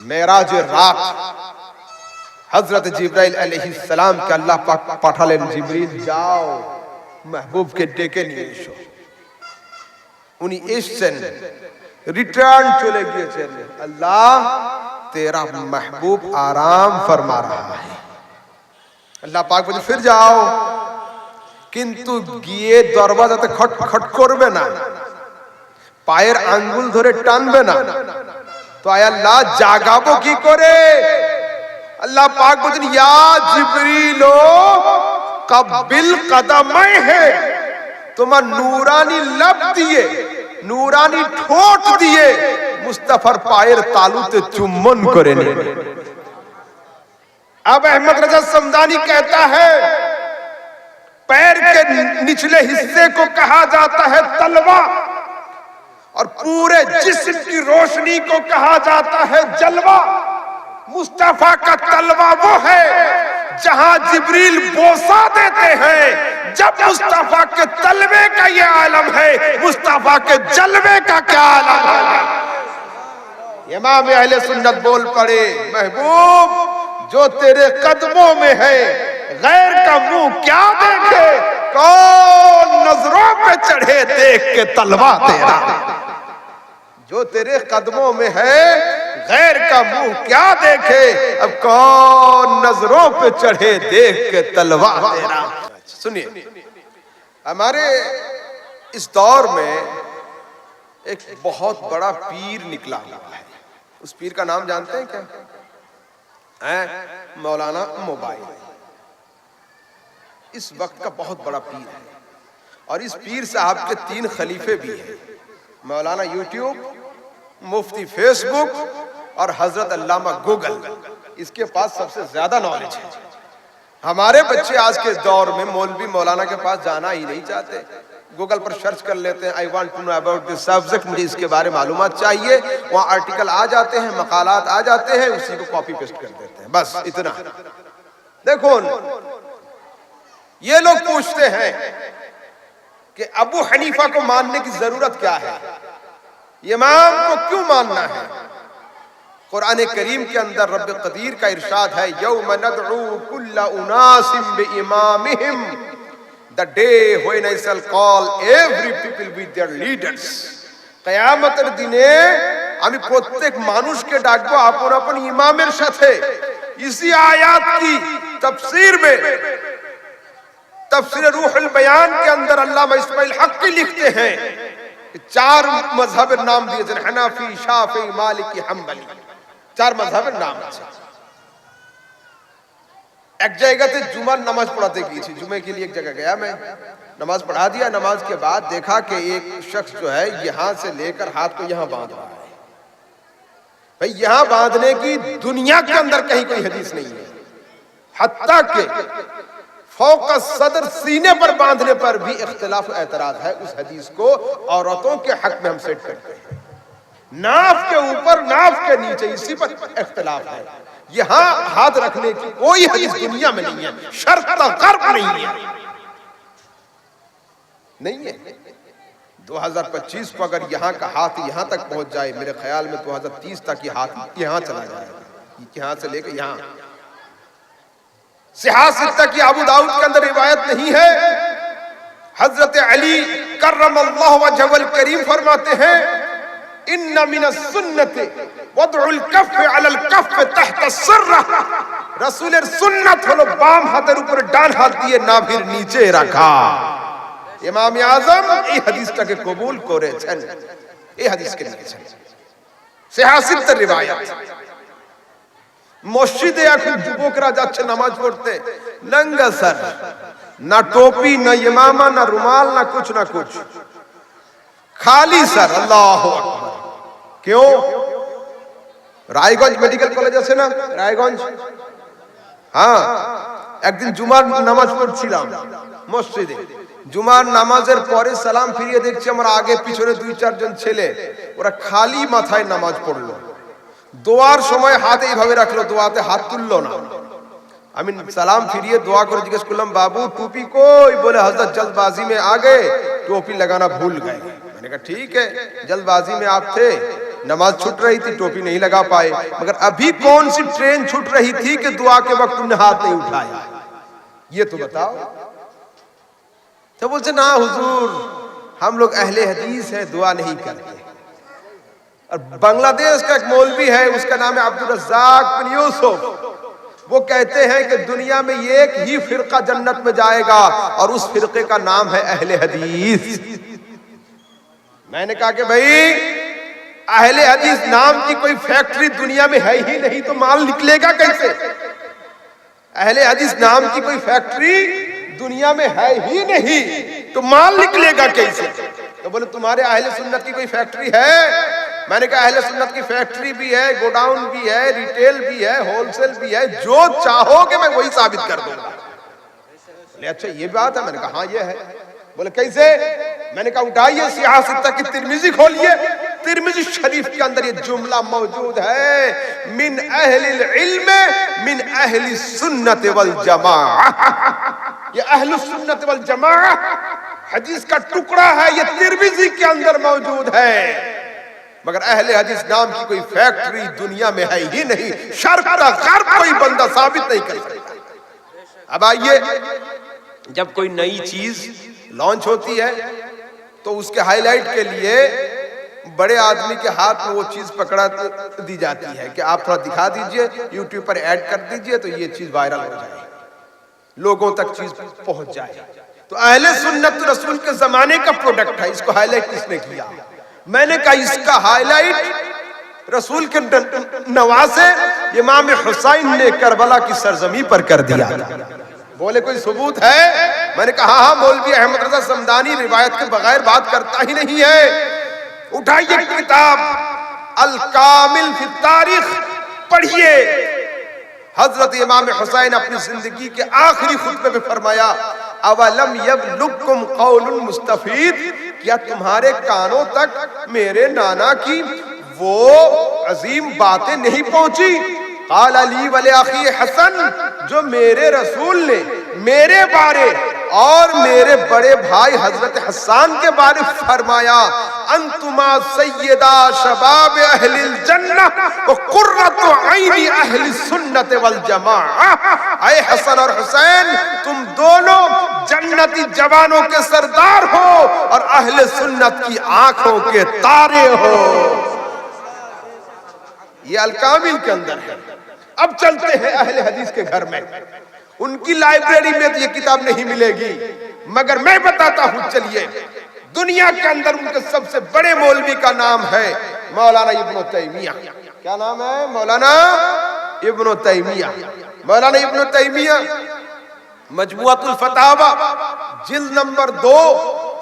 मेराज रात हजरत जिब्राइल अलैहिस्सलाम के अल्लाह पाक পাঠালেন জিবরিল যাও महबूबকে ডেকে নিয়ে এসো। উনি এসেছেন, रिटर्न चले গিয়েছেন। अल्लाह तेरा महबूब आराम फरमा रहा है। अल्लाह पाक बोले फिर जाओ, কিন্তু গিয়ে দরজাতে খটখট করবে না, পায়ের আঙ্গুল ধরে টানবে না। তো আয় আল্লাহ জাগাবো কি করে? अल्लाह पाक बोलते या जिब्रीलो कबिल कदमै है, তোমার নূরানি लब দিয়ে নূরানি ঠোঁট দিয়ে মুস্তাফার পায়ের তালুতে চুম্বন করে নেবে। अब अहमद रजा समदानी कहता है पैर के निचले हिस्से को कहा जाता है तलवा और पूरे जिस्म की रोशनी को कहा जाता है जलवा। मुस्तफा का तलवा वो है जहां जिब्रील बोसा देते हैं। जब मुस्तफा के तलवे का ये आलम है, मुस्तफा के जलवे का क्या आलम है? इमाम अहले सुन्नत बोल पड़े महबूब जो तेरे कदमों में है गैर का मुंह क्या देखे, कौन नजरों पे चढ़े देख के तलवा तेरा। जो तेरे कदमों में है गैर का मुंह क्या देखे, अब कौन नजरों पे चढ़े देख के तलवा तेरा। सुनिए, हमारे इस दौर में एक बहुत बड़ा पीर निकला हुआ है। उस पीर का नाम जानते हैं क्या? है मौलाना मोबाइल। इस वक्त का बहुत बड़ा पीर है और इस पीर साहब के 3 खलीफे भी हैं, मौलाना यूट्यूब, मुफ्ती फेसबुक और हजरत अल्लामा गूगल। इसके पास सबसे ज्यादा नॉलेज है। हमारे बच्चे आज के दौर में मौलवी मौलाना के पास जाना ही नहीं चाहते। गूगल पर सर्च कर लेते हैं I want to know about this subject, मुझे इसके बारे में मालूमात चाहिए। वहां आर्टिकल आ जाते हैं, मकालात आ जाते हैं, उसी को कॉपी पेस्ट कर देते हैं, बस इतना। देखो ये लोग पूछते हैं कि अबू हनीफा को मानने की जरूरत क्या है, इमाम को क्यों मानना है? कुरान करीम के अंदर रब कदीर का इरशाद है यौम नदउ कुल्ला उनासिम बिइमामिहिम, the day when I shall call every people with their leaders. কিয়ামতের দিনে আমি প্রত্যেক মানুষকে ডাকবো আপন আপন ইমামের সাথে। इसी आयत की तफसीर में तफसीर रूहुल बयान के अंदर अल्लामा इस्माइल हक्की लिखते हैं 4 मजहबेर नाम दिएছেন, हनाफी, शाफी, मालिकी, हम्बली। 4 मजहबेर नाम আছে। एक जगह पे जुमार नमाज पढ़ाते गई थी, जुमे के लिए एक जगह गया मैं, नमाज पढ़ा दिया। नमाज के बाद देखा कि एक शख्स जो है यहां से लेकर हाथ को यहां बांध रहा है। भाई यहां बांधने की दुनिया के अंदर कहीं कोई हदीस नहीं है। हत्ता के फौक सदर सीने पर बांधने पर भी इख्तिलाफ एतराज है। उस हदीस को औरतों के हक में हम सेट करते हैं। नाफ के ऊपर, नाफ के नीचे, इसी पर इख्तिलाफ है। यहां हाथ रखने की कोई हदीस दुनिया में नहीं है, शर्त गर्ब नहीं है, नहीं है। 2025 को अगर यहाँ का हाथ यहाँ तक पहुंच जाए, मेरे ख्याल में 2030 तक ये हाथ यहाँ चला जाएगा, यहाँ से लेकर यहाँ। सिहासित्ता की अबू दाऊद के अंदर रिवायत नहीं है। हजरत अली कर्रमल्लाहु वजहल करीम फरमाते हैं इन्ना मिनस सुन्नति वदउल कफ अलल कफ तहत सर्रा। रसूलेर सुन्नत হলো বাম হাতের উপরে ডান হাত দিয়ে নাভির নিচে রাখা। ইমাম আযম এই হাদিসটাকে কবুল করেছেন, এই হাদিসকে লিখেছেন। সিহাসিত্তার রিওয়ায়াত। মসজিদে এখন যুবকরা যাচ্ছে নামাজ পড়তে नंगा सर, ना टोपी, ना इमामा, ना रुमाल, ना कुछ खाली सर। अल्लाह अकबर। क्यों? रायगंज मेडिकल कॉलेज আছে না রায়গঞ্জ, হ্যাঁ, একদিন জুমার নামাজ পড়ছিলাম মসজিদে। জুমার নামাজের পরে সালাম ফিরিয়ে দেখছি আমার আগে পিছনে 2-4 জন ছেলে, ওরা খালি মাথায় নামাজ পড়লো। দোয়ার সময় হাত এইভাবে রাখলো, দোয়াতে হাত তুললো না। আমি সালাম ফিরিয়ে দোয়া করে জিজ্ঞেস করলাম बाबू टोपी कोई? बोले हजरत जल्दबाजी में आ गए, टोपी लगाना भूल गए। मैंने कहा ठीक है, जल्दबाजी में आप थे, नमाज छूट रही थी, टोपी नहीं लगा पाए। मगर अभी कौन सी ट्रेन छूट रही थी कि दुआ के वक्त तुमने हाथ नहीं उठाया, ये तो बताओ। तो बोलते ना हुजूर हम लोग अहले हदीस है, दुआ नहीं करते। और बांग्लादेश का एक मौलवी है, उसका नाम है अब्दुल रज़्ज़ाक बिन यूसुफ, वो कहते हैं कि दुनिया में एक ही फिरका जन्नत में जाएगा और उस फिरके का नाम है अहले हदीस। मैंने कहा कि भाई अहले हदीस नाम की कोई फैक्ट्री दुनिया में है ही नहीं, तो माल निकलेगा कैसे? अहले हदीस नाम की कोई फैक्ट्री दुनिया में है ही नहीं, तो माल निकलेगा कैसे? तो बोले तुम्हारे अहले सुन्नत की कोई फैक्ट्री है? मैंने कहा अहले सुन्नत की फैक्ट्री भी है, गोडाउन भी है, रिटेल भी है, होलसेल भी है, जो चाहोगे मैं वही साबित कर दूंगा। बोले अच्छा ये बात है? मैंने कहा हाँ ये है। बोले कैसे? मैंने कहा उठाइए सियासत की तिरमिजी खोलिए, तिरमिजी शरीफ के अंदर ये जुमला मौजूद है, मिन अहलिल इल्म मिन अहली सुन्नत वल जमाअ। ये अहलु सुन्नत वल जमाअ हदीस का टुकड़ा है, ये तिरमिजी के अंदर मौजूद है। मगर अहले हदीस नाम की कोई फैक्ट्री दुनिया में है ही नहीं, शर्क गर्ब कोई बंदा साबित नहीं कर सकता। अब आइए, जब कोई नई चीज लॉन्च होती है तो उसके हाईलाइट के लिए बड़े आदमी के हाथ में वो चीज पकड़ा दी जाती है कि आप थोड़ा दिखा दीजिए, यूट्यूब पर ऐड कर दीजिए तो ये चीज वायरल हो जाए, लोगों तक चीज पहुंच जाए। तो अहले सुन्नत रसूल के जमाने का प्रोडक्ट है, इसको हाईलाइट किसने किया? मैंने कहा इसका हाईलाइट रसूल के नवासे इमाम हुसैन ने करबला की सरजमी पर कर दिया। बोले कोई सबूत है? मैंने कहा हाँ, मौलवी अहमद रजा समदानी रिवायत के बगैर बात करता ही नहीं है। उठाइए किताब अल कामिल फी तारीख, पढ़िए। हजरत इमाम हुसैन अपनी जिंदगी के आखिरी खुतबे में फरमाया, अवलम यबलुकुम कौलुल मुस्तफीद, क्या तुम्हारे कानों तक मेरे नाना की वो अजीम बातें नहीं पहुंची? काल अली वले अखी हसन, जो मेरे रसूल ने मेरे बारे और मेरे बड़े भाई हजरत हसन के बारे फरमाया, अंतुमा सय्यदा शबाब अहलिल जन्नह व कुर्रतु ऐनी अहली सुन्नत वल जमाअ। ऐ हसन और हुसैन, तुम दोनों जन्नती जवानों के सरदार हो और अहले सुन्नत की आंखों के तारे हो। ये अल-कामिल के अंदर है। अब चलते हैं अहले हदीस के घर में, उनकी लाइब्रेरी में तो ये किताब नहीं मिलेगी, मगर मैं बताता हूं। चलिए, दुनिया के अंदर उनके सबसे बड़े मौलवी का नाम है मौलाना इब्न तैमिया। क्या नाम है? मौलाना इब्न तैमिया। मौलाना इब्न तैमिया मजमुअतुल फतावा जिल्द नंबर 2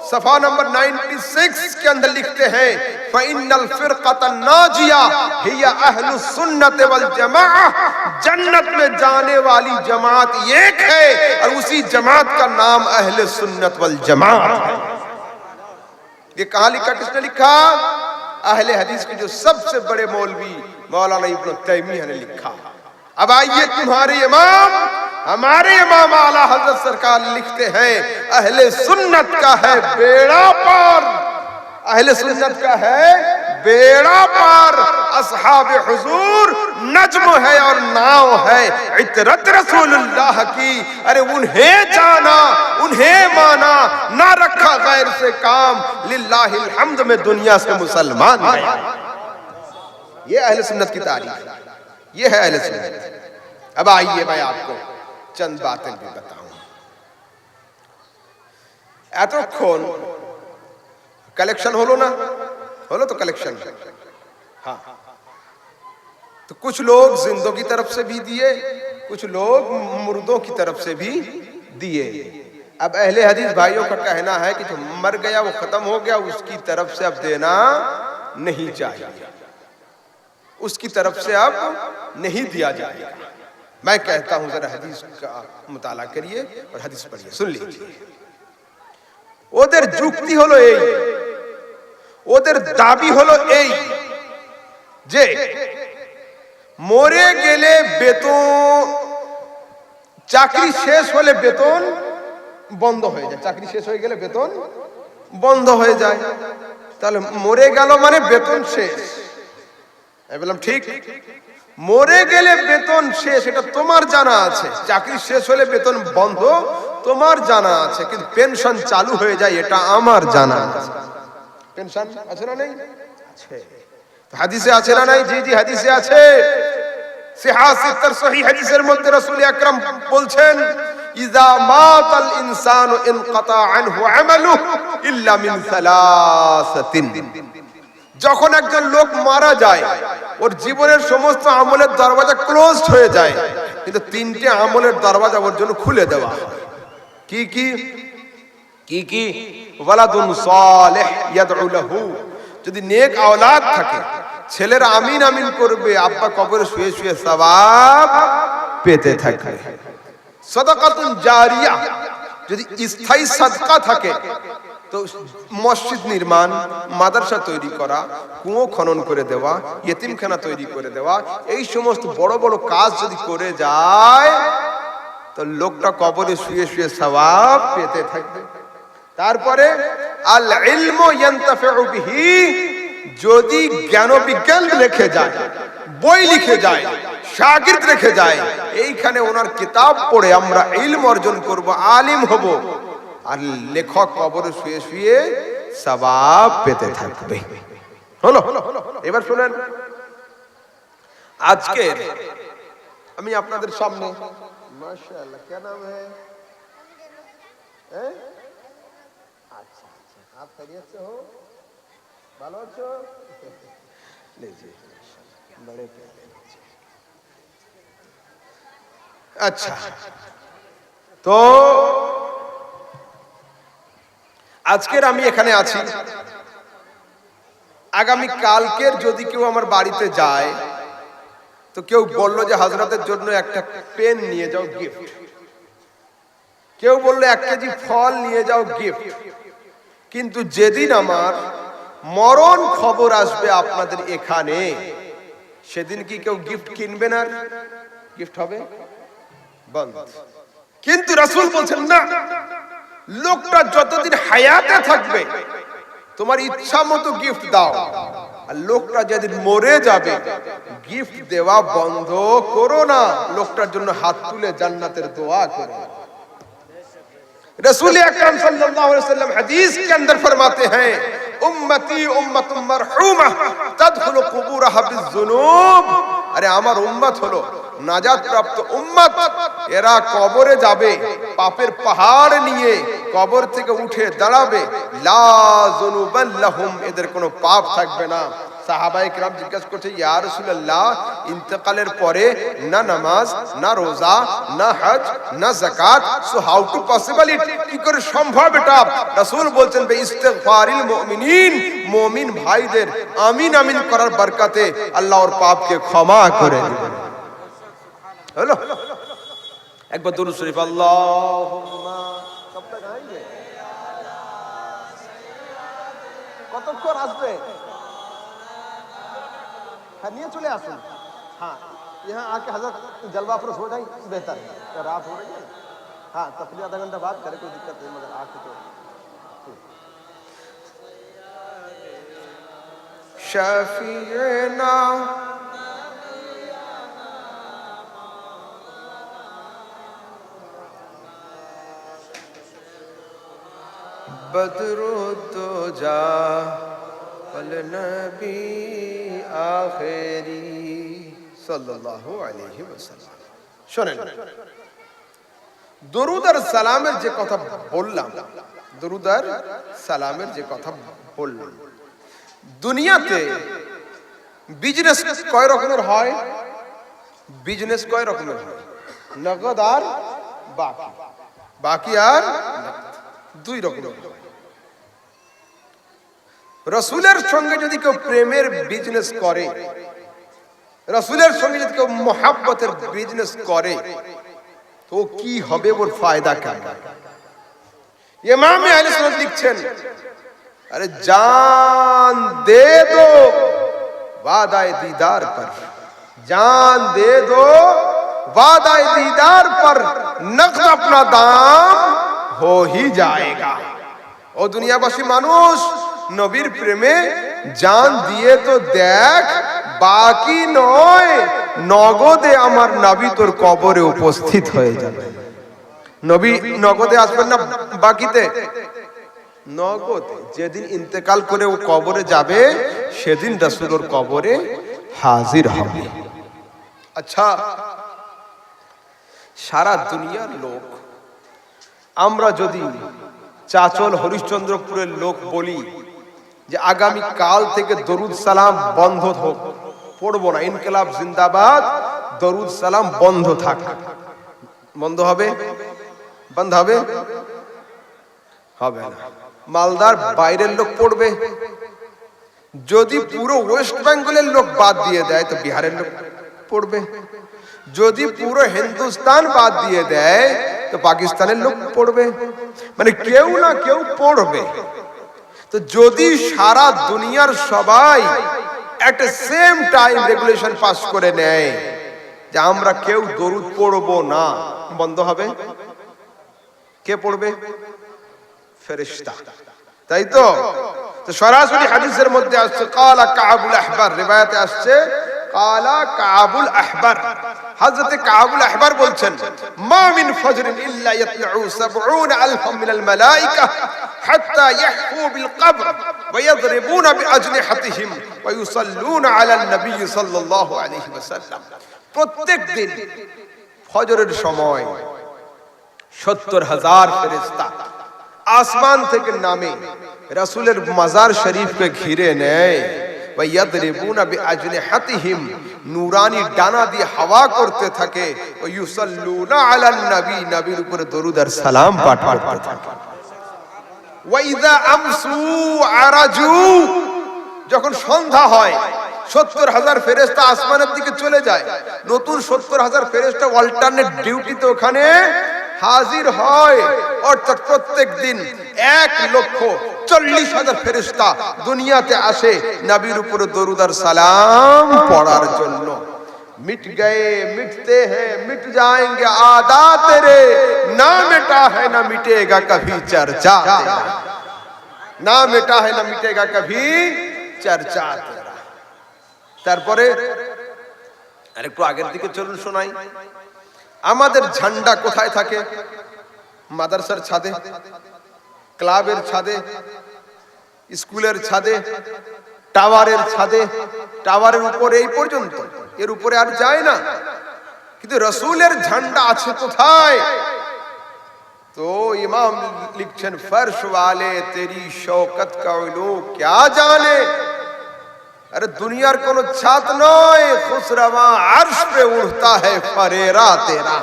सफा नंबर 96 के अंदर लिखते हैं, फ़इन्नल फ़िरक़तन नाजिया हिया अहलुस सुन्नत वल जमाअ, जन्नत में जाने वाली जमात एक है और उसी जमात का नाम अहले सुन्नत वल जमाअत है। ये कहाँ लिखा? किसने लिखा? अहले हदीस के जो सबसे बड़े मौलवी मौलाना इब्न तैमिया ने लिखा। अब आइए, तुम्हारे इमाम, हमारे इमाम आला हजरत सरकार लिखते हैं, अहले सुन्नत का है बेड़ा पार, अहले सुन्नत का है बेड़ा पार, असहाब हुजूर नज्म है और नाव है, इतरत रसूलुल्लाह की। अरे उन्हें जाना, उन्हें माना, ना रखा गैर से काम, लिल्लाहिल हम्द में दुनिया से मुसलमान है। ये अहले सुन्नत की तारीफ है, ये है अहले सुन्नत। अब आइए मैं आपको चंद बातें भी बताऊं। এতক্ষণ कलेक्शन হলো না? হলো তো कलेक्शन। हाँ, तो कुछ लोग जिंदों की तरफ से भी दिए, कुछ लोग मुर्दों की तरफ से भी दिए। अब अहले हदीस भाइयों का कहना है कि जो मर गया वो खत्म हो गया, उसकी तरफ से अब देना नहीं चाहिए, उसकी तरफ से अब नहीं दिया जाएगा। मैं कहता हूं जरा हदीस का मुताला करिए और हदीस पढ़िए, सुन लीजिए। ওদের যুক্তি হলো এই, ওদের দাবি হলো এই যে মরে গেলে বেতন, চাকরি শেষ হলে বেতন বন্ধ হয়ে যায়, চাকরি শেষ হয়ে গেলে বেতন বন্ধ হয়ে যায়। তাহলে মরে গেল মানে বেতন শেষ, আমি বললাম ঠিক, মরে গেলে বেতন শেষ এটা তোমার জানা আছে, চাকরি শেষ হলে বেতন বন্ধ তোমার জানা আছে, কিন্তু পেনশন চালু হয়ে যায় এটা আমার জানা আছে। পেনশন আছে না নেই? আছে। হাদিসে আছে না নাই? জি জি হাদিসে আছে। সিহাহ সহিহ হাদিসের মধ্যে রাসূল আকরাম বলছেন, ইযা মাতাল ইনসানু ইনকাতা আনহু আমালুহু ইল্লা মিন সালাসাতিন। যখন একজন লোক মারা যায় ওর জীবনের সমস্ত আমলের দরজা ক্লোজড হয়ে যায়, কিন্তু তিনটে আমলের দরজা ওর জন্য খুলে দেওয়া। কি কি কি কি? ওয়ালাদুন সালিহ ইয়াদউ লাহু, যদি নেক আওলাদ থাকে ছেলেরা আমিন আমিন করবে, আব্বা কবরে শুয়ে শুয়ে সওয়াব পেতে থাকবে। সাদাকাতুন জারিয়া, যদি স্থায়ী সাদকা থাকে তো মসজিদ নির্মাণ, মাদ্রাসা তৈরি করা, কুয়ো খনন করে দেওয়া, ইয়েতিমখানা তৈরি করে দেওয়া, এই সমস্ত বড় বড় কাজ যদি করে যায় তো লোকটা কবরে শুয়ে শুয়ে সওয়াব পেতে থাকবে। তারপরে আল ইলমু ইয়ানতাফিউ বিহি, যদি জ্ঞান বিজ্ঞান লিখে যায়, বই লিখে যায়, শাগির্দ রেখে যায়, এইখানে ওনার কিতাব পড়ে আমরা ইলম অর্জন করব, আলিম হব, আর লেখক কবরে শুয়ে শুয়ে সওয়াব পেতে থাকবে। হলো? এবার শুনেন, আজকে আমি আপনাদের সামনে, মাশাআল্লাহ क्या नाम है? अच्छा अच्छा, आप खैरियत से हो? ভালো আছো? लीजिए, बड़े प्यारे। अच्छा, তো আজকের আমি এখানে আছি, আগামী কালকের যদি কেউ আমার বাড়িতে যায় তো কেউ বললো যে হযরতের জন্য একটা পেন নিয়ে যাও গিফট, কেউ বললো 1 কেজি ফল নিয়ে যাও গিফট, কিন্তু যেদিন আমার মরণ খবর আসবে আপনাদের এখানে, সেদিন কি কেউ গিফট কিনবে না? গিফট হবে বন্ধ। কিন্তু রাসূল বলছেন না, লোকটা যতদিন হায়াতে থাকবে তোমার ইচ্ছা মতো গিফট দাও, আর লোকটা যেদিন মরে যাবে গিফট দেওয়া বন্ধ করো না, লোকটার জন্য হাত তুলে জান্নাতের দোয়া করো। रसूल अकरम सल्लल्लाहु अलैहि वसल्लम हदीस के अंदर फरमाते हैं, उम्मती उम्मतुम मरहुमा तदखुलु कुबूरहा बिज़ुनूब, अरे আমার উম্মত হলো নাজাত প্রাপ্ত উম্মত, এরা কবরে যাবে পাপের পাহাড় নিয়ে, কবর থেকে উঠে দাঁড়াবে, লা যুনুবান লাহুম, এদের কোনো পাপ থাকবে না। সাহাবায়ে কেরাম জিজ্ঞাসা করছে, ইয়া রাসূলুল্লাহ, ইন্তেকালের পরে না নামাজ, না রোজা, না হজ, না যাকাত, so how to possible it, কি করে সম্ভব এটা? রাসূল বলছেন, বে ইস্তিগফারিল মুমিনিন, মুমিন ভাইদের আমিন আমিন করার বরকতে আল্লাহ ওর পাপকে ক্ষমা করে দিবেন। হলো? একবার দুরূদ শরীফ, আল্লাহুম্মা, কব তক আएंगे? কতক্ষণ আসবে? হ্যাঁ, নিয়ে চলে আসুন। हाँ, यहाँ आके हजरत जलवा अफरोज हो जाए बेहतर है, तो रात हो रही है। हाँ, तकरीबन आधा घंटा बाद करे, कोई दिक्कत नहीं, मगर आके तो शफीना बदरुद्दोजा वल नबी आखिरी সাল্লাল্লাহু আলাইহি ওয়াসাল্লাম। শুনেন, দরুদ আর সালামের যে কথা বললাম, দরুদ আর সালামের যে কথা বললাম, দুনিয়াতে বিজনেস কয় রকমের হয়? বিজনেস কয় রকমের হয়? নগদ আর বাকি, বাকি আর দুই রকমের হয়। রাসূলের সঙ্গে যদি কেউ প্রেমের বিজনেস করে, রাসূলের সঙ্গে যদি কেউ মোহাব্বতের বিজনেস করে, তো কি হবে, ওর ফায়দা কেমন? ইমাম আহলে সুন্নাত লিখছেন, अरे जान दे दो वादाए दीदार पर, जान दे दो वादाए दीदार पर, नक़द अपना दाम हो ही जाएगा। ओ दुनियाबासी मानुष, नबीर प्रेमे जान दिए तो देख বাকি নয়, নগদে আমার নবী তোর কবরে উপস্থিত হয়ে যাবে। নবী নগদে আসবেন না বাকিতে, নগদে। যেদিন ইন্তেকাল করে ও কবরে যাবে সেদিন রাসূল ওর কবরে হাজির হবে। আচ্ছা, সারা দুনিয়ার লোক আমরা যদি চাচল হরিশ্চন্দ্রপুরের লোক বলি যে আগামী কাল থেকে দরুদ সালাম বন্ধ হোক, পড়বো না, ইনকিলাব জিন্দাবাদ, দরুদ সালাম বন্ধ থাক, বন্ধ হবে? বন্ধ হবে? হবে না। মালদার বাইরের লোক পড়বে, যদি পুরো ওয়েস্ট বেঙ্গলের লোক বাদ দিয়ে দেয় তো বিহারের লোক পড়বে, যদি পুরো হিন্দুস্তান বাদ দিয়ে দেয় তো পাকিস্তানের লোক পড়বে, মানে কেউ না কেউ পড়বে। তো যদি সারা দুনিয়ার সবাই একটা সেম টাইম রেগুলেশন পাস করে নেয় যে আমরা কেউ দরুদ পড়বো না, বন্ধ হবে? কে পড়বে? ফেরেশতা, তাই তো? তো সরাসরি হাদিসের মধ্যে আসছে কালা কাবুল আহবার, রিওয়ায়াতে আসছে কালা কাবুল আহবার, হযরত কাবুল আহবার বলছেন মা মিন ফজরিন ইল্লা ইয়াতলু 70 আলফাম মিনাল মালায়েকা হাত্তা ইয়াহফু বিল কবর ওয়া ইয়াদরিবুনা বিআজনিহাতিহিম ওয়া ইউসাল্লুনা আলান নবী সাল্লাল্লাহু আলাইহি ওয়াসাল্লাম। প্রত্যেক দিন ফজরের সময় 70,000 ফেরেশতা আসমান থেকে নামে রাসূলের মাজার শরীফকে ঘিরে নেয়, ওয়া ইয়াদরিবুনা বিআজনিহাতিহিম, নূরানি ডানা দিয়ে হাওয়া করতে থাকে, ওয়া ইউসাল্লুনা আলান নবী, নবীর উপরে দরুদ আর সালাম পাঠ করতে থাকে। ওয়া ইযা আমসু আরাজু, যখন সন্ধ্যা হয় 70,000 ফেরেশতা আসমানের দিকে চলে যায়, নতুন 70,000 ফেরেশতা অল্টারনেট ডিউটিতে ওখানে হাজির হয়। অর্থাৎ প্রত্যেক দিন 1,40,000 ফেরেশতা দুনিয়াতে আসে নবীর উপরে দরুদ আর সালাম পড়ার জন্য। मिट गए मिटते हैं मिट जाएंगे आदा तेरे, ना मिटा है ना मिटेगा कभी चर्चा तेरा, ना मिटा है ना मिटेगा कभी चर्चा तेरा। তারপরে আরেকটু আগের দিকে চলুন শোনাই, আমাদের ঝান্ডা কোথায় থাকে? মাদ্রাসার ছাদে, ক্লাবের ছাদে, স্কুলের ছাদে, টাওয়ারের ছাদে, টাওয়ারের উপরে এই পর্যন্ত, এর উপরে আর যায় না। কিন্তু রাসূলের ঝান্ডা আছে কোথায়? তো ইমাম লিখছেন ফরশ ওয়ালে তেরি শৌকত কা উলু क्या जाने, अरे दुनियार कोनो छात नय, खुसरवा अर्श पे उड़ता है फरेरा तेरा।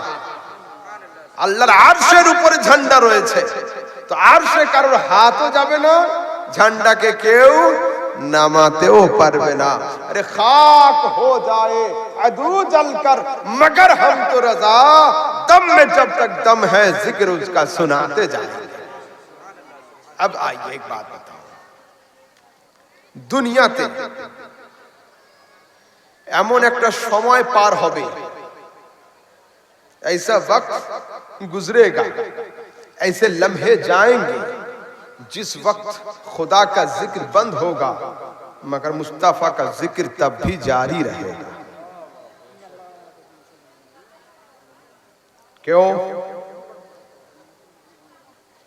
আল্লাহর আরশের উপরে ঝান্ডা রয়েছে, তো আরশে কারোর হাতও যাবে না, ঝান্ডাকে কেউ নামাতেও পারবে না। আরে খাক হো যায় আদু জলকর মगर हम तो रजा, दम में जब तक दम है जिक्र उसका सुनाते जाएंगे। अब आइए एक बात बताओ, দুনিয়াতে এমন একটা সময় পার হবে, ऐसा वक्त गुजरेगा, ऐसे लम्हे जाएंगे जिस वक्त खुदा का जिक्र बंद होगा मगर मुस्तफा का जिक्र तब भी जारी रहेगा। क्यों?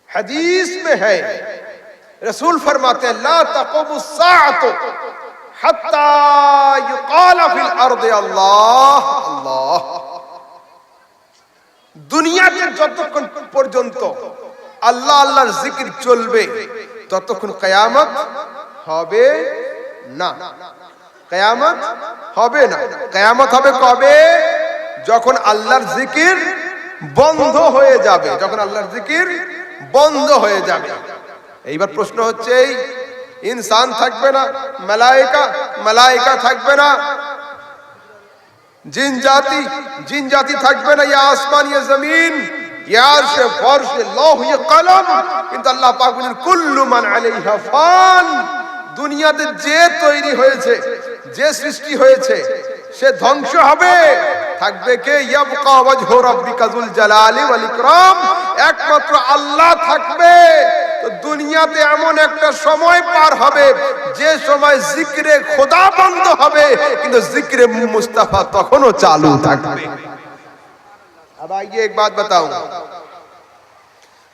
हदीस में है, रसूल फरमाते हैं ला तक़ुमुस साअतु हत्ता युक़ाल फिल अर्द अल्लाह अल्लाह। দুনিয়াতে যতক্ষণ পর্যন্ত আল্লাহ আল্লাহর জিকির চলবে ততক্ষণ কিয়ামত হবে না, কিয়ামত হবে না। কিয়ামত হবে কবে? যখন আল্লাহর জিকির বন্ধ হয়ে যাবে, যখন আল্লাহর জিকির বন্ধ হয়ে যাবে। এইবার প্রশ্ন হচ্ছে, এই ইনসান থাকবে না, মালায়েকা থাকবে না, জিন জাতি থাকবে না, ইয়া আসমান ইয়া জমিন ইয়া আরশ ফরশ লৌহ ইয়া কলম, কিন্তু আল্লাহ পাক বলেন কুল্লু মান আলাইহা ফান। দুনিয়াতে যে তৈরি হয়েছে, যে সৃষ্টি হয়েছে সে ধ্বংস হবে, থাকবে কে? ইয়াবকা ওয়াজহু রাব্বিকা যুল জালালি ওয়াল ইকরাম, একমাত্র আল্লাহ থাকবে। তো দুনিয়াতে এমন একটা সময় পার হবে যে সময় জিক্রে খোদা বন্ধ হবে, কিন্তু जिक्र मुस्तफा तखनो चालू থাকবে। अब आइए एक बात बताऊं,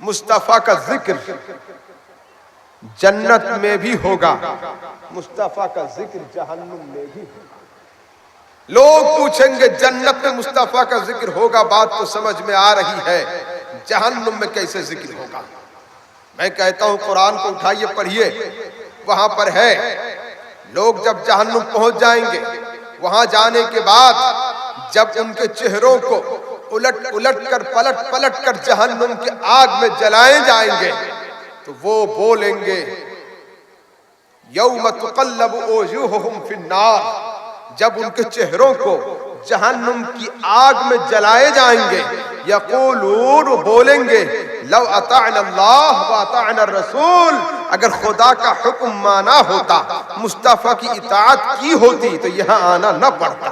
मुस्तफा का जिक्र जन्नत में भी होगा, मुस्तफा का जिक्र जहन्नुम में भी होगा। लोग पूछेंगे जन्नत में मुस्तफा का जिक्र होगा, बात तो समझ में आ रही है, जहन्नुम में कैसे जिक्र होगा? मैं कहता हूं कुरान को उठाइए पढ़िए, वहां पर है लोग जब जहन्नुम पहुंच जाएंगे, वहां जाने के बाद जब उनके चेहरों को उलट उलट कर पलट पलट कर जहन्नुम के आग में जलाए जाएंगे, तो वो बोलेंगे यौम तुक़ल्लबु वजूहुहुम फिन्नार, जब उनके चेहरों को जहन्नुम की आग में जलाए जाएंगे, यक़ूलून बोलेंगे लौ अताअना अल्लाह व अताअना रसूल, अगर खुदा का हुक्म माना होता, मुस्तफा की इताअत की होती तो यहां आना न पड़ता।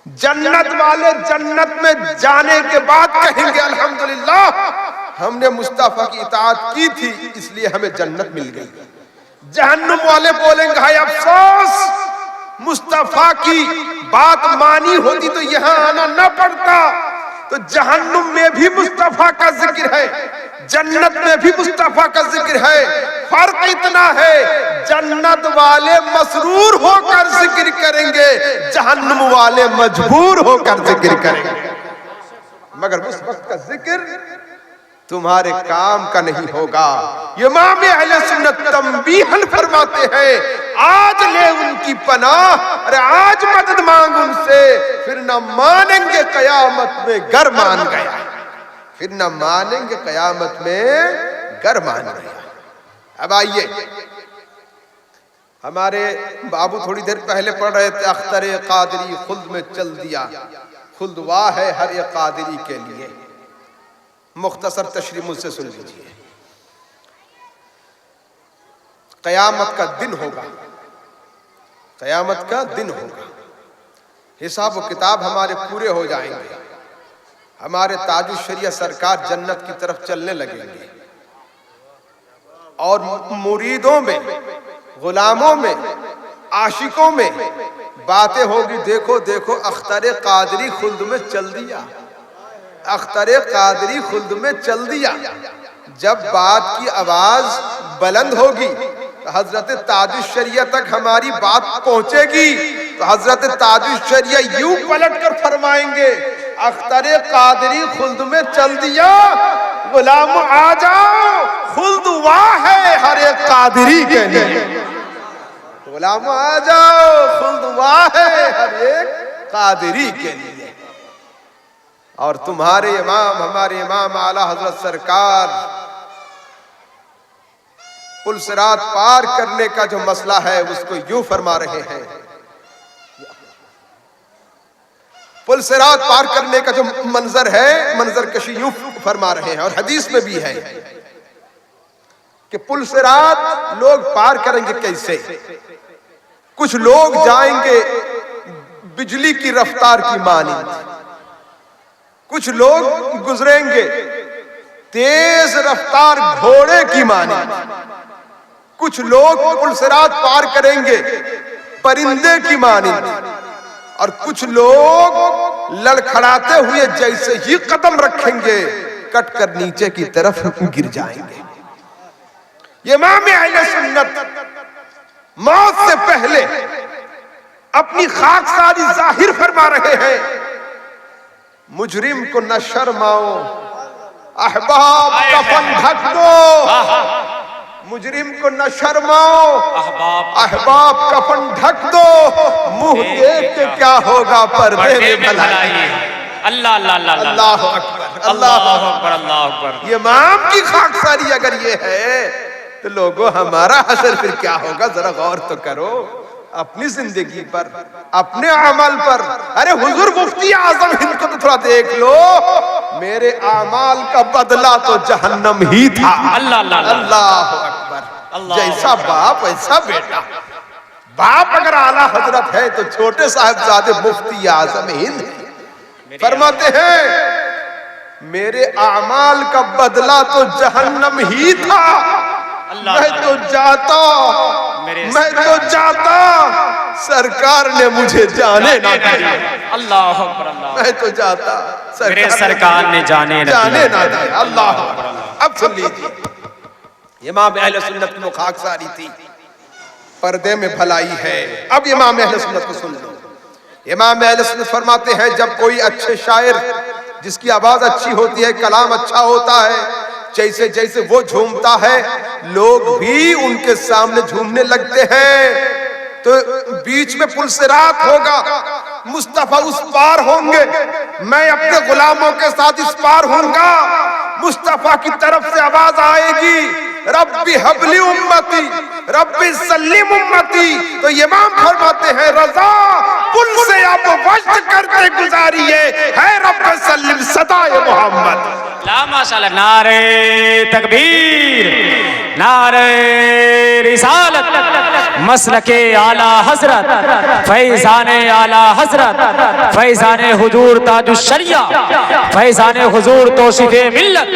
जन्नत वाले जन्नत में जाने के बाद कहेंगे अल्हम्दुलिल्लाह हमने मुस्तफा की इताअत की थी इसलिए हमें जन्नत मिल गई। जहन्नुम वाले बोलेंगे हाय अफसोस, मुस्तफा की बात मानी होती तो यहां आना न पड़ता। तो जहन्नुम में भी मुस्तफा का जिक्र है, जन्नत में भी मुस्तफा का जिक्र है। फर्क इतना है जन्नत वाले मसरूर होकर जिक्र करेंगे, जहन्नुम वाले मजबूर होकर जिक्र करेंगे। मगर उस वक्त का जिक्र तुम्हारे काम का नहीं होगा। इमाम अहले सुन्नत तंबीहन फरमाते हैं आज ले उनकी पनाह, अरे आज मदद मांग उनसे, फिर न मानेंगे कयामत में गर मान गया, फिर न मानेंगे कयामत में गर मान गया। अब आइए, हमारे बाबू थोड़ी देर पहले पढ़ रहे थे अख्तर कादरी खुल्द में चल दिया, खुल्द वाह है हर एक कादरी के लिए। मुख्तसर तशरीह मुझसे सुन लीजिए। कयामत का दिन होगा, कयामत का दिन होगा, हिसाब व किताब हमारे पूरे हो जाएंगे, हमारे ताजुश शरिया सरकार जन्नत की तरफ चलने लगेंगे और मुरीदों में, गुलामों में, आशिकों में बातें होगी, देखो देखो अख्तर कादरी खुल्द में चल दिया, अख्तर कादरी खुल्द में चल दिया। जब बात की आवाज बुलंद होगी तो हजरत ताजुश शरिया तक हमारी बात पहुंचेगी, तो हजरत ताजुश शरिया यूं पलट कर फरमाएंगे अख्तर कादरी खुल्द में चल दिया, गुलाम आ जाओ, खुल्द वाह है हर एक कादरी के लिए, गुलाम आ जाओ, खुल्द वाह है हर एक कादरी के लिए। और तुम्हारे इमाम, हमारे इमाम आला हजरत सरकार पुल सिरात पार करने का जो मसला है उसको यूं फरमा रहे हैं, पुल सिरात पार करने का जो मंजर है, मंजर कशी यूं फरमा रहे हैं और हदीस में भी है कि पुल सिरात लोग पार करेंगे कैसे। कुछ लोग जाएंगे बिजली की रफ्तार की मानिंद, कुछ लोग गुजरेंगे तेज रफ्तार घोड़े की मानिंद, कुछ लोग पुल सिरात पार करेंगे परिंदे की मानिंद, और कुछ लोग लड़खड़ाते हुए जैसे ही कदम रखेंगे कट कर नीचे की तरफ गिर जाएंगे। इमाम अहले सुन्नत मौत से पहले अपनी खाकसारी जाहिर फरमा रहे हैं, मुजरिम को न शर्माओ, अहबाब कफन ढक दो, मुजरिम को न शर्माओ, अहबाब कफन ढक दो, मुंह देख के क्या होगा पर्दे में भलाई। अल्लाह अल्लाह अल्लाह अल्लाह अकबर, अल्लाह अकबर, अल्लाह अकबर। इमाम की खाकसारी अगर ये है तो लोगों हमारा हशर फिर क्या होगा, जरा गौर तो करो अपनी जिंदगी पर, अपने अमल पर। अरे हुजूर मुफ्ती आजम हिंद को तो थोड़ा देख लो, मेरे अमाल का बदला तो जहन्नम ही था। अल्लाह अल्लाह अल्लाह अकबर। जैसा बाप वैसा बेटा। बाप अगर आला हजरत है तो छोटे साहिबजादे मुफ्ती आजम हिंद फरमाते हैं मेरे आमाल का बदला तो जहन्नम ही था। मैं तो जाता, मैं तो जाता, सरकार ने मुझे जाने ना दिया। अल्लाह अकबर, अल्लाह। मैं तो जाता, सरकार ने जाने ना दिया। अल्लाह। अब सुन लीजिए, इमाम अहले सुन्नत की वो खाकसारी थी, पर्दे में भलाई है। अब इमाम अहले सुन्नत को सुन लो। इमाम अहले सुन्नत फरमाते हैं, जब कोई अच्छे शायर जिसकी आवाज अच्छी होती है, कलाम अच्छा होता है, जैसे जैसे वो झूमता है लोग भी उनके सामने झूमने लगते हैं। तो बीच में पुल सिरात होगा, मुस्तफा उस पार होंगे, मैं अपने गुलामों के साथ इस पार होऊंगा। मुस्तफा की तरफ से आवाज आएगी, रब्बी हबली उम्मती, रब्बी सल्लिम उम्मती। तो इमाम फरमाते हैं, रजा पुल से आप वस्त करके गुजारिए, है रब्बी सल्लिम सदाए मोहम्मद। माशाअल्लाह। नारे तकबीर, नारे रिसालत, मसलके आला हजरत, फैजाने आला हजरत, फैजाने हुजूर ताजुश शरिया, फैजाने हुजूर तौसीफे मिल्लत।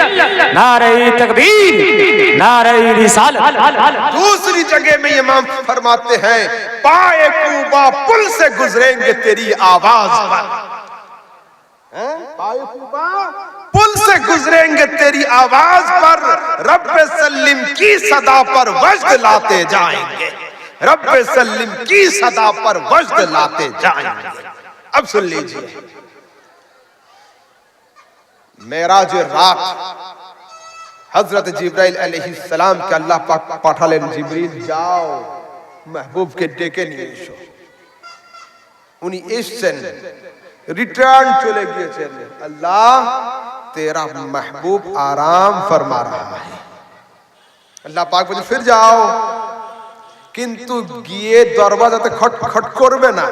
नारे तकबीर, नारे रिसालत। दूसरी जगह में इमाम फरमाते हैं, पाए कूबा पुल से गुजरेंगे तेरी आवाज पर। पाए कूबा पुल से गुजरेंगे तेरी आवाज पर, रब्बे सल्लिम की सदा पर वज्द लाते जाएंगे, रब्बे सल्लिम की सदा पर वज्द लाते जाएंगे। अब सुन लीजिए, मेराज रात हजरत जिब्राइल अलैहिस्सलाम के अल्लाह पाक पाठालेन, जिब्रील जाओ महबूब के डेके নিয়ে এসো। উনি এসেছেন, रिटर्न चले गए। अल्लाह तेरा महबूब आराम फरमा रहा है। अल्लाह पाक बोले फिर जाओ, किंतु গিয়ে দরজাতে খটখট করবে না,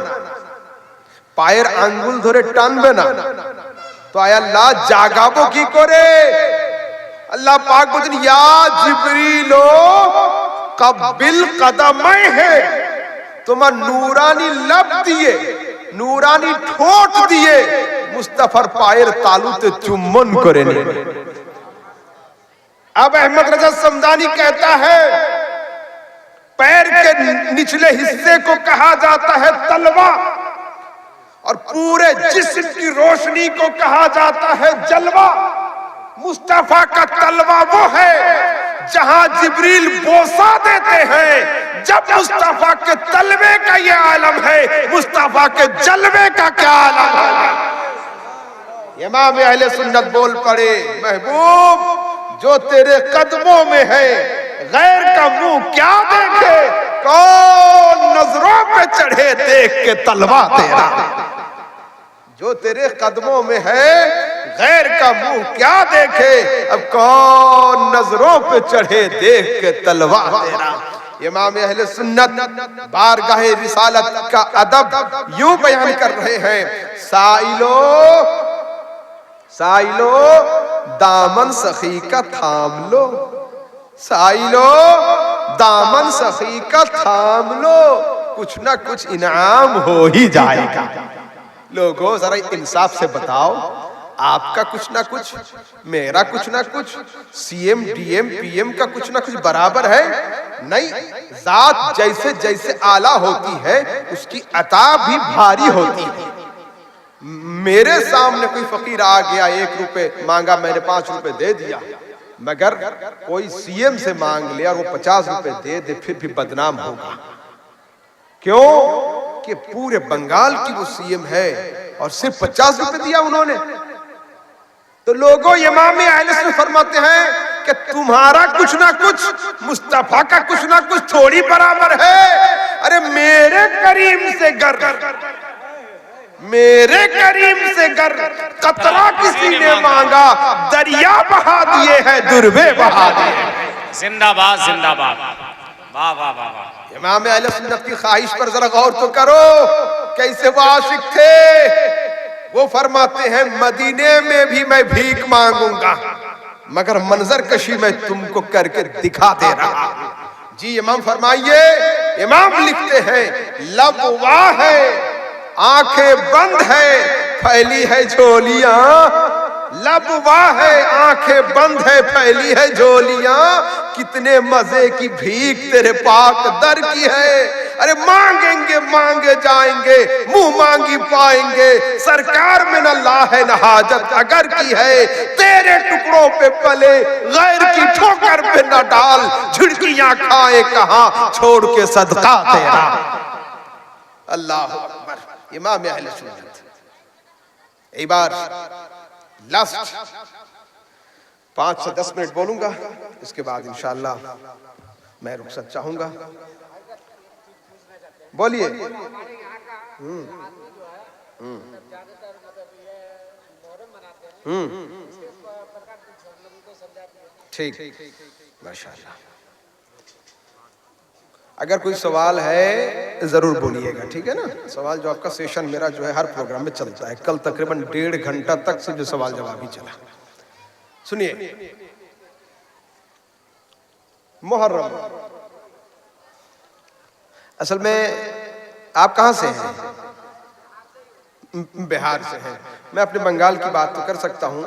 পায়ের আঙ্গুল ধরে টানবে না। তো আয় আল্লাহ জাগাবো কি করে? अल्लाह पाक बोले, या जिब्रीलो कबिल कदमै है, তোমার নূরানি लब दिए, नूरानी ठोट दिए मुस्तफर पायर तालुते चुम्बन करे ने। अब अहमद रजा समदानी कहता है, पैर के निचले हिस्से को कहा जाता है तलवा, और पूरे जिस्म की रोशनी को कहा जाता है जलवा। मुस्तफा का तलवा वो है जहां जिब्रील बोसा देते हैं। जब मुस्तफा के तलवे का ये आलम है, मुस्तफा के जलवे का क्या आलम है? इमाम अहले सुन्नत बोल पड़े, महबूब जो तेरे कदमों में है, गैर का मुंह क्या देखे, कौन नजरों पे चढ़े देख के तलवा तेरा। जो तेरे कदमों में है, गैर का मुंह क्या देखे, अब कौन नजरों पे चढ़े देख के तलवा तेरा। इमाम अहले सुन्नत बारगाह रिसालत का अदब यूं बयान कर रहे हैं, साइलो साइलो दामन सखी का थाम लो, साइलो दामन सखी का थाम लो, कुछ ना कुछ इनाम हो ही जाएगा। लोगों जरा इंसाफ से बताओ, आपका कुछ ना कुछ, मेरा कुछ ना कुछ, सीएम डीएम पीएम का कुछ ना कुछ बराबर है? नहीं, जात जैसे जैसे आला होती है उसकी अता भी भारी होती है। मेरे सामने कोई फकीर आ गया, 1 रुपए मांगा, मैंने 5 रुपए दे दिया, मगर कोई सीएम से मांग लिया और वो 50 रुपए दे दे, फिर भी बदनाम होगा। क्यों कि पूरे बंगाल की वो सीएम है और सिर्फ 50 रुपए दिया उन्होंने। तो लोगों इमाम अहले सुन्नत फरमाते हैं कि तुम्हारा कुछ ना कुछ मुस्तफा का कुछ ना कुछ थोड़ी बराबर है। अरे मेरे करीम से गर, मेरे करीम से गर कतरा किसी ने मांगा, दरिया बहा दिए हैं, दुर्बे बहा दिए। जिंदाबाद जिंदाबाद, वाह वाह वाह वाह। इमाम अहले सुन्नत की ख्वाहिश पर जरा गौर तो करो, कैसे वो आशिक थे। वो फरमाते हैं, मदीने में भी मैं भीख मांगूंगा, मगर मंजर कशी मैं तुमको करके दिखा दे रहा हूं। जी इमाम फरमाइए, इमाम लिखते हैं, लब वाह है, आंखें बंद है, फैली है झोलियां, लब वाह है, आंखें बंद है, फैली है झोलियां, कितने मजे की भीख तेरे पाक दर की है। अरे मांगेंगे मांगे जाएंगे, मुंह मांगी पाएंगे, सरकार में न ला है न हाजत अगर की है। तेरे टुकड़ों पे पले गैर की ठोकर पे न डाल, झिड़कियां खाए कहां छोड़ के सदका तेरा। अल्लाह अकबर। इमाम अहले सुन्नत। एक बार लास्ट 5 से 10 मिनट बोलूंगा, इसके बाद इंशाअल्लाह मैं रुखसत चाहूंगा। बोलिए। ठीक, माशाअल्लाह। अगर कोई सवाल है जरूर बोलिएगा, ठीक है ना। सवाल जवाब का सेशन मेरा जो है हर प्रोग्राम में चलता है। कल तकरीबन 1.5 घंटा तक सिर्फ सवाल जवाब ही चला। सुनिए, मुहर्रम, असल में आप कहां से हैं? बिहार से हैं। मैं अपने बंगाल की बात तो कर सकता हूं।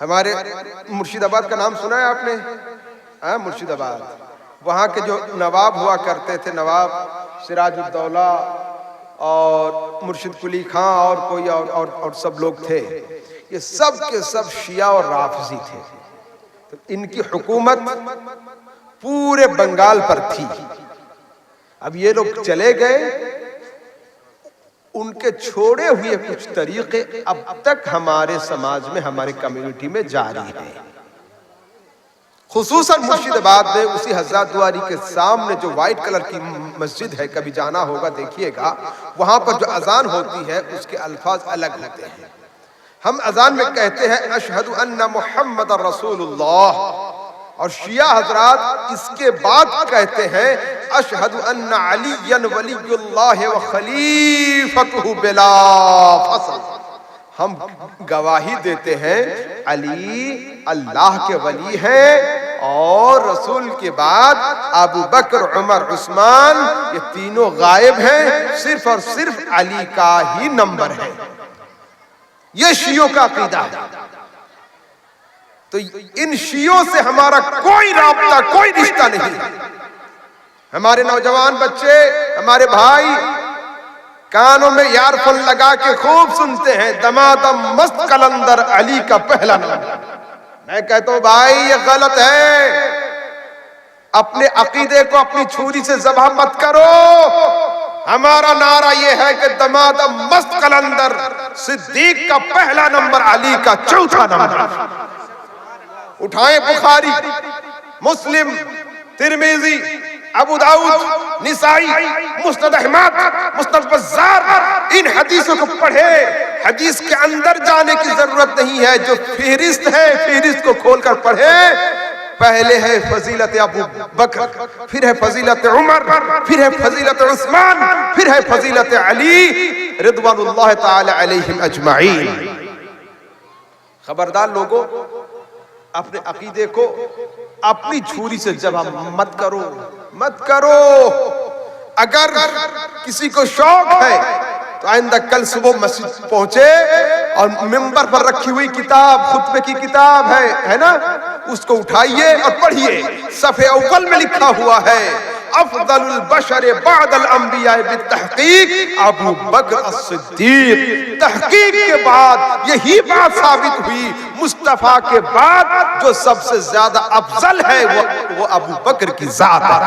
हमारे मुर्शिदाबाद का नाम सुना है आपने? हाँ, मुर्शिदाबाद। वहाँ के जो नवाब हुआ करते थे, नवाब सिराजुद्दौला और मुर्शिद कुली खां और कोई और सब लोग थे, ये सब के सब शिया और राफिजी थे। तो इनकी हुकूमत पूरे बंगाल पर थी। अब ये लोग चले गए, उनके छोड़े हुए कुछ तरीके अब तक हमारे समाज में, हमारे कम्युनिटी में जारी है। खुसूसन मुर्शिदाबाद में उसी हज़रत दुआरी के सामने जो व्हाइट कलर की मस्जिद है, कभी जाना होगा देखिएगा, वहां पर जो अजान होती है उसके अल्फाज अलग होते हैं। हम अजान में कहते हैं अशहदु अन्ना मुहम्मद रसूलुल्लाह, और शिया हजरात इसके बाद कहते हैं अशहदु अन्ना अलीयन वलियुल्लाह व खलीफतुहु बिला फसल। हम गवाही देते हैं अली अल्लाह के वली हैं और रसूल के बाद अबू बकर, उमर, उस्मान, ये तीनों गायब हैं, सिर्फ और सिर्फ अली का ही नंबर है। ये शियों का अकीदा है। तो इन शियों से हमारा कोई राब्ता, कोई रिश्ता नहीं। हमारे नौजवान बच्चे, हमारे भाई कानों में ईयरफोन लगा के खूब सुनते हैं दमादम मस्त कलंदर अली का पहला नाम। मैं कहता हूं भाई ये गलत है। अपने अकीदे को अपनी छुरी से ज़बह मत करो। हमारा नारा यह है कि दमादम मस्त कलंदर सिद्दीक का पहला नंबर, अली का चौथा नंबर। उठाएं बुखारी, मुस्लिम, तिरमिजी, अबू दाऊद, निसाई, मुस्नद अहमद, मुस्नद बज़्ज़ार, इन हदीसों को पढ़े। हदीस के अंदर जाने की जरूरत नहीं है, जो फहरिस्त है फहरिस्त को खोलकर पढ़े। पहले है फजीलत अबू बकर, फिर है फजीलत उमर, फिर है फजीलत उस्मान, फिर है फजीलत अली रिदवानुल्लाह ताला अलैहिम अजमाइन। खबरदार लोगों, अपने अकीदे को अपनी छुरी से जबान मत करो, मत करो। अगर किसी को शौक है तो आइंदा कल सुबह मस्जिद पहुंचे और मिंबर पर रखी हुई किताब, खुतबे की किताब है ना, उसको उठाइए और पढ़िए। सफ़े अव्वल में लिखा हुआ है अफदलुल बशर बअदल अंबिया बितहकीक अबू बकर as-सिद्दीक। तहकीक के बाद यही बात साबित हुई, मुस्तफा के बाद जो सबसे ज्यादा अफजल है वो अबू बकर की जात है।